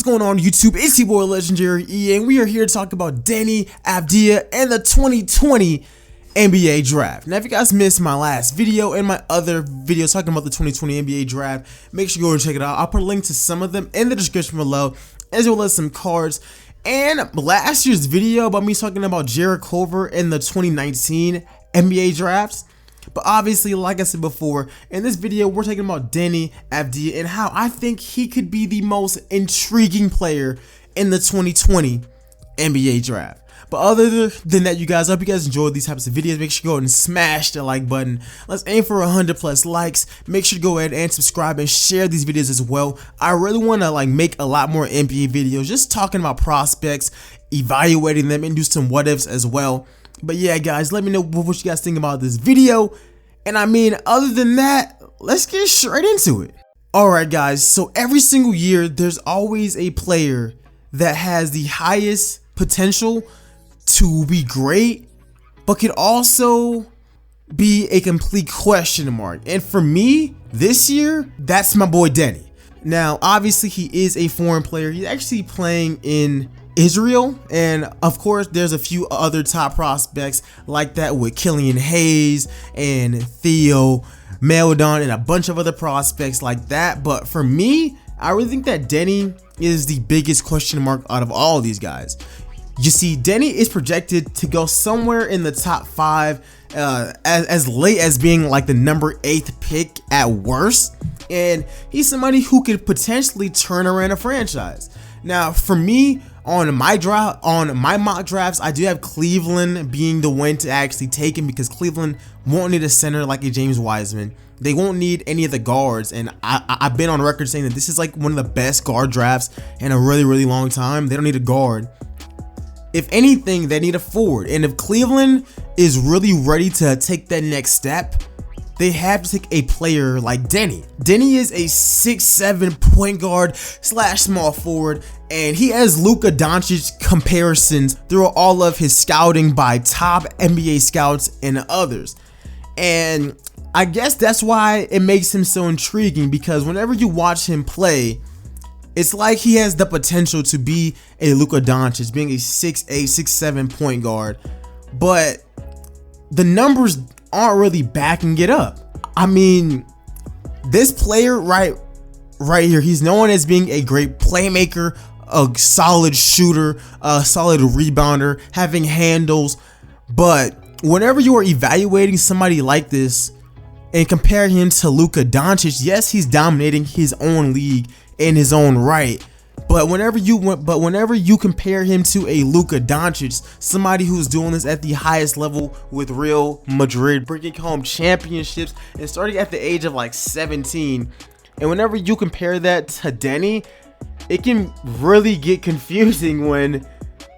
going on YouTube? It's your boy LegendaryEA, and we are here to talk about Denji Avdija and the 2020 NBA Draft. Now, if you guys missed my last video and my other video talking about the 2020 NBA Draft, make sure you go and check it out. I'll put a link to some of them in the description below, as well as some cards. And last year's video about me talking about Jarrett Culver in the 2019 NBA Drafts. But obviously, like I said before, in this video, we're talking about Denji Avdija and how I think he could be the most intriguing player in the 2020 NBA Draft. But other than that, you guys, I hope you guys enjoyed these types of videos. Make sure you go ahead and smash the like button. Let's aim for 100+ likes. Make sure to go ahead and subscribe and share these videos as well. I really want to make a lot more NBA videos, just talking about prospects, evaluating them, and do some what ifs as well. But yeah, guys, let me know what you guys think about this video. And I mean, other than that, let's get straight into it. Alright guys, so every single year, there's always a player that has the highest potential to be great, but could also be a complete question mark. And for me, this year, that's my boy Denji. Now, obviously, he is a foreign player. He's actually playing in Israel, and of course there's a few other top prospects like that with Killian Hayes and Theo Maledon and a bunch of other prospects like that. But for me, I really think that Denji is the biggest question mark out of all of these guys. You see, Denji is projected to go somewhere in the top 5 as late as being like the number 8th pick at worst, and he's somebody who could potentially turn around a franchise. Now, for me, on my mock drafts, I do have Cleveland being the one to actually take him, because Cleveland won't need a center like a James Wiseman. They won't need any of the guards, and I've been on record saying that this is like one of the best guard drafts in a really long time. They don't need a guard. If anything, they need a forward, and if Cleveland is really ready to take that next step, they have to take a player like Denji. Denji is a 6'7" point guard / small forward, and he has Luka Doncic comparisons through all of his scouting by top NBA scouts and others. And I guess that's why it makes him so intriguing, because whenever you watch him play, it's like he has the potential to be a Luka Doncic, being a 6'8", 6'7" point guard, but the numbers aren't really backing it up. I mean, this player right here, he's known as being a great playmaker, a solid shooter, a solid rebounder, having handles. But whenever you are evaluating somebody like this and compare him to Luka Doncic, yes, he's dominating his own league in his own right. But whenever you compare him to a Luka Doncic, somebody who's doing this at the highest level with Real Madrid, bringing home championships and starting at the age of like 17, and whenever you compare that to Denji, it can really get confusing when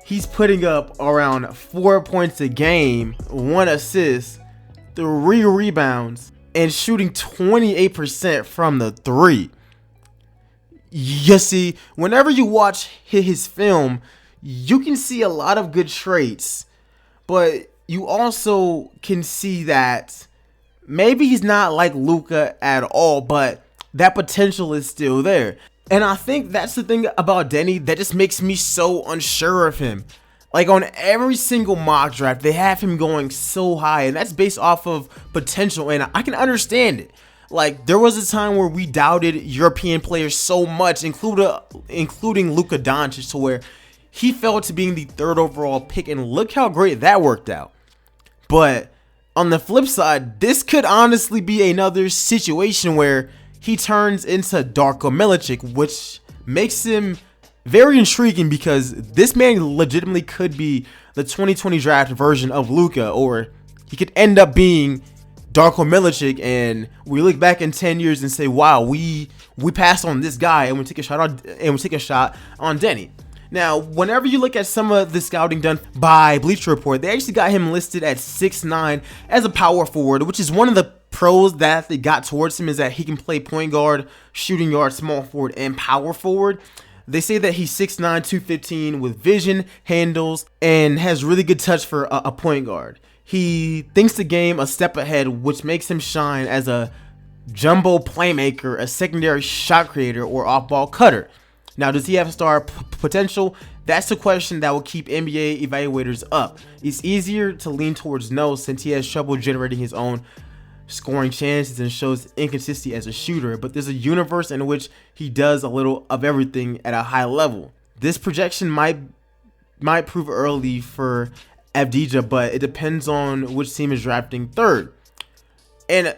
he's putting up around 4 points a game, 1 assist, 3 rebounds, and shooting 28% from the 3. You see, whenever you watch his film, you can see a lot of good traits, but you also can see that maybe he's not like Luka at all, but that potential is still there. And I think that's the thing about Denji that just makes me so unsure of him. Like, on every single mock draft, they have him going so high, and that's based off of potential, and I can understand it. Like, there was a time where we doubted European players so much, including Luka Doncic, to where he fell to being the 3rd overall pick, and look how great that worked out. But on the flip side, this could honestly be another situation where he turns into Darko Milicic, which makes him very intriguing, because this man legitimately could be the 2020 draft version of Luka, or he could end up being Darko Milicic, and we look back in 10 years and say, wow, we passed on this guy, and we take a shot on Denji. Now, whenever you look at some of the scouting done by Bleacher Report, they actually got him listed at 6'9" as a power forward, which is one of the pros that they got towards him, is that he can play point guard, shooting guard, small forward, and power forward. They say that he's 6'9", 215 with vision, handles, and has really good touch for a point guard. He thinks the game a step ahead, which makes him shine as a jumbo playmaker, a secondary shot creator, or off-ball cutter. Now, does he have star potential? That's the question that will keep NBA evaluators up. It's easier to lean towards no since he has trouble generating his own scoring chances and shows inconsistency as a shooter, but there's a universe in which he does a little of everything at a high level. This projection might prove early for Avdija, but it depends on which team is drafting third. And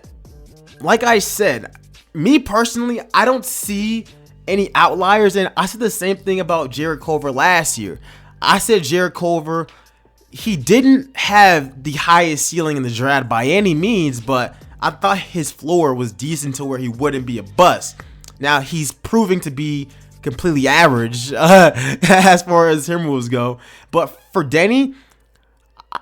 like I said, me personally, I don't see any outliers, and I said the same thing about Jarrett Culver last year. I said Jarrett Culver, he didn't have the highest ceiling in the draft by any means, but I thought his floor was decent to where he wouldn't be a bust. Now he's proving to be completely average as far as him moves go, but for Denny,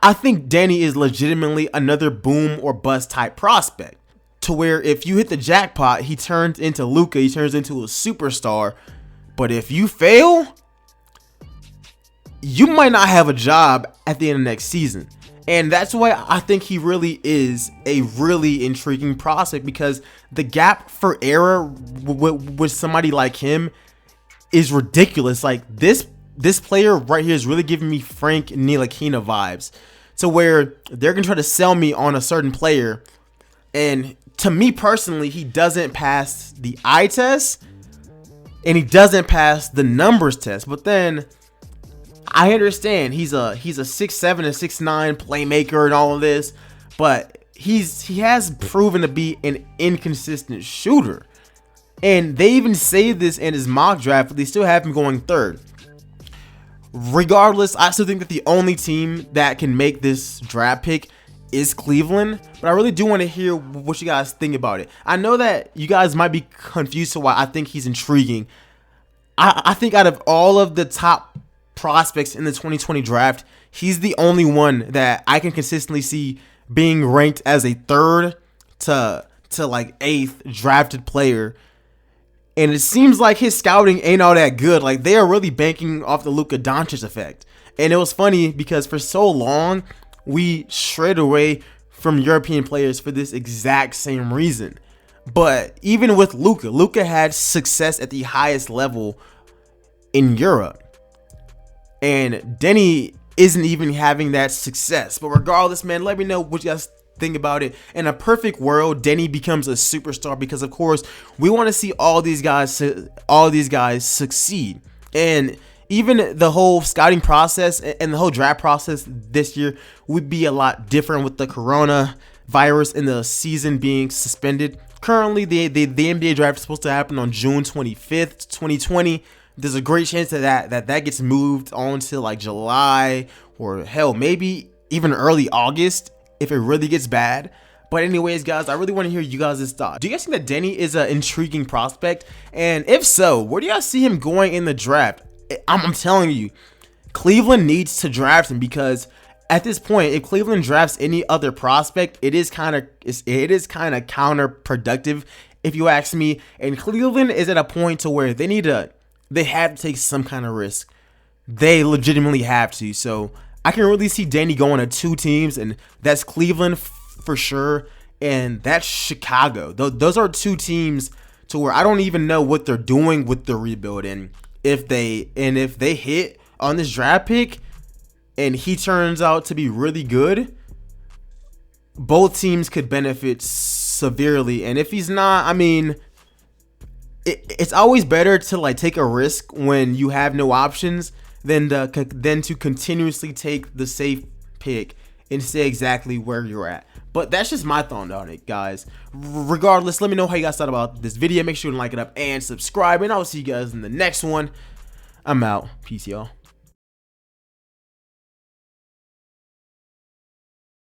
I think Denny is legitimately another boom or bust type prospect, to where if you hit the jackpot, he turns into Luka, he turns into a superstar. But if you fail, you might not have a job at the end of next season. And that's why I think he really is a really intriguing prospect, because the gap for error with somebody like him is ridiculous. Like this player right here is really giving me Frank Ntilikina vibes, to where they're gonna try to sell me on a certain player, and to me personally, he doesn't pass the eye test and he doesn't pass the numbers test. But then I understand he's a 6'7" and 6'9" playmaker and all of this, but he has proven to be an inconsistent shooter. And they even say this in his mock draft, but they still have him going third. Regardless, I still think that the only team that can make this draft pick is Cleveland, but I really do want to hear what you guys think about it. I know that you guys might be confused to why I think he's intriguing. I think out of all of the top prospects in the 2020 draft, he's the only one that I can consistently see being ranked as a third to like eighth drafted player. And it seems like his scouting ain't all that good. Like, they are really banking off the Luka Doncic effect. And it was funny because for so long we strayed away from European players for this exact same reason. But even with Luka had success at the highest level in Europe, and Denny isn't even having that success. But regardless, man, let me know what you guys think about it. In a perfect world, Denny becomes a superstar, because of course we want to see all these guys succeed. And even the whole scouting process and the whole draft process this year would be a lot different with the coronavirus and the season being suspended. Currently, the NBA draft is supposed to happen on June 25th, 2020. There's a great chance that gets moved on to like July, or hell, maybe even early August if it really gets bad. But anyways, guys, I really want to hear you guys' thoughts. Do you guys think that Denny is an intriguing prospect? And if so, where do you guys see him going in the draft? I'm telling you, Cleveland needs to draft him, because at this point, if Cleveland drafts any other prospect, it is kind of counterproductive, if you ask me. And Cleveland is at a point to where they have to take some kind of risk. They legitimately have to. So I can really see Denny going to two teams, and that's Cleveland for sure, and that's Chicago. Those are two teams to where I don't even know what they're doing with the rebuild. And if they hit on this draft pick and he turns out to be really good, both teams could benefit severely. And if he's not, I mean, it's always better to like take a risk when you have no options than to continuously take the safe pick and stay exactly where you're at. But that's just my thought on it, guys. Regardless, let me know how you guys thought about this video. Make sure to like it up and subscribe, and I'll see you guys in the next one. I'm out. Peace, y'all.